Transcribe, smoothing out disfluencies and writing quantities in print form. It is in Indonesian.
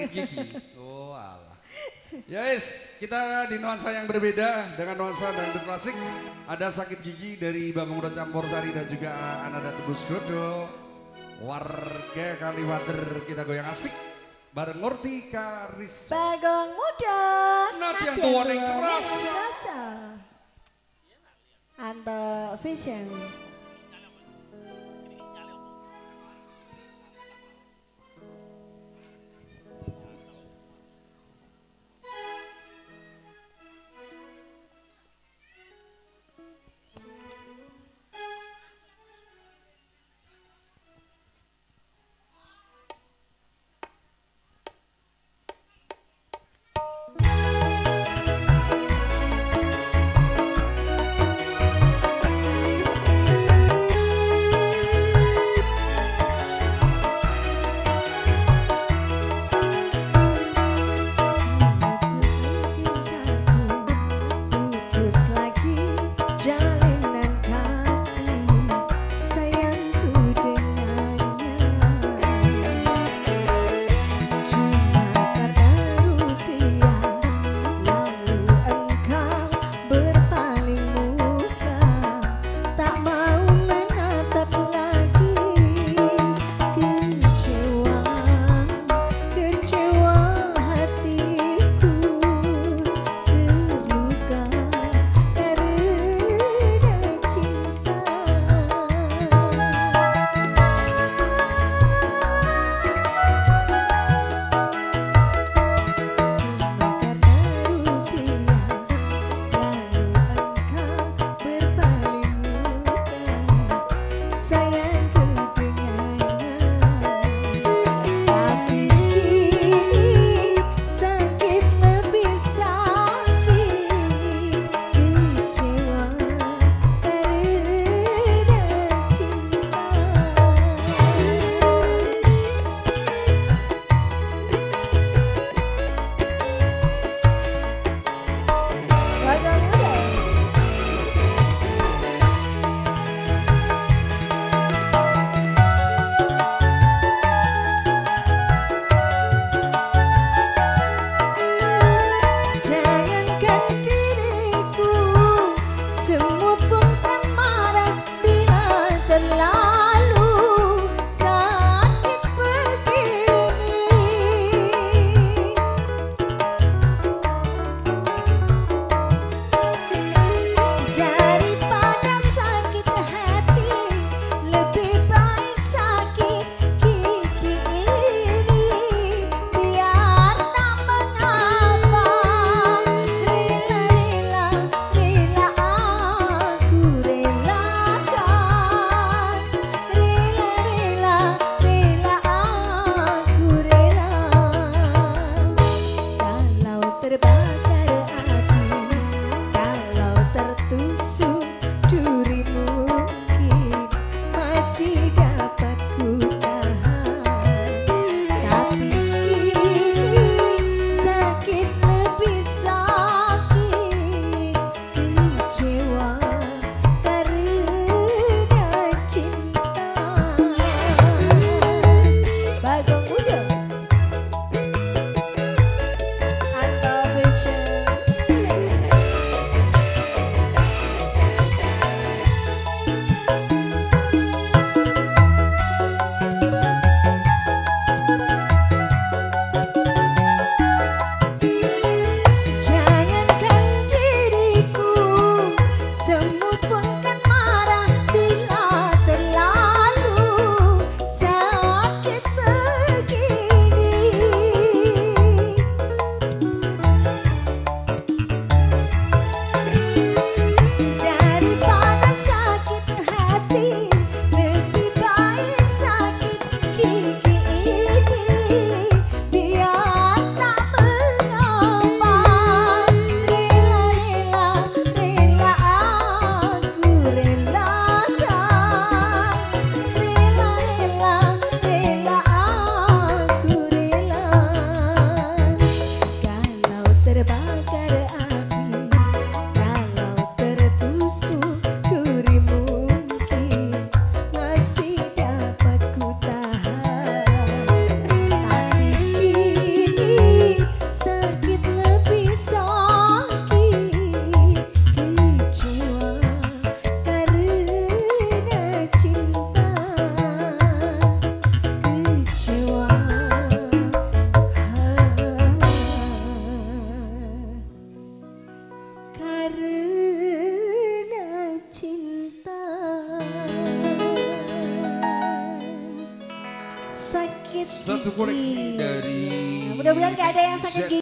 sakit gigi. Oh alah. Ya wis, kita di nuansa yang berbeda dengan nuansa dangdut klasik. Ada sakit gigi dari Bang Muda Campur Sari dan juga Ananda Tebus Dodo. Warga Kaliwater kita goyang asik bareng Murti Karis. Bagong Muda. Nanti yang tua yang keras. Anto Vision. sakit Satu gigi. koleksi dari Mudah-mudahan gak ada yang sakit Z. gigi.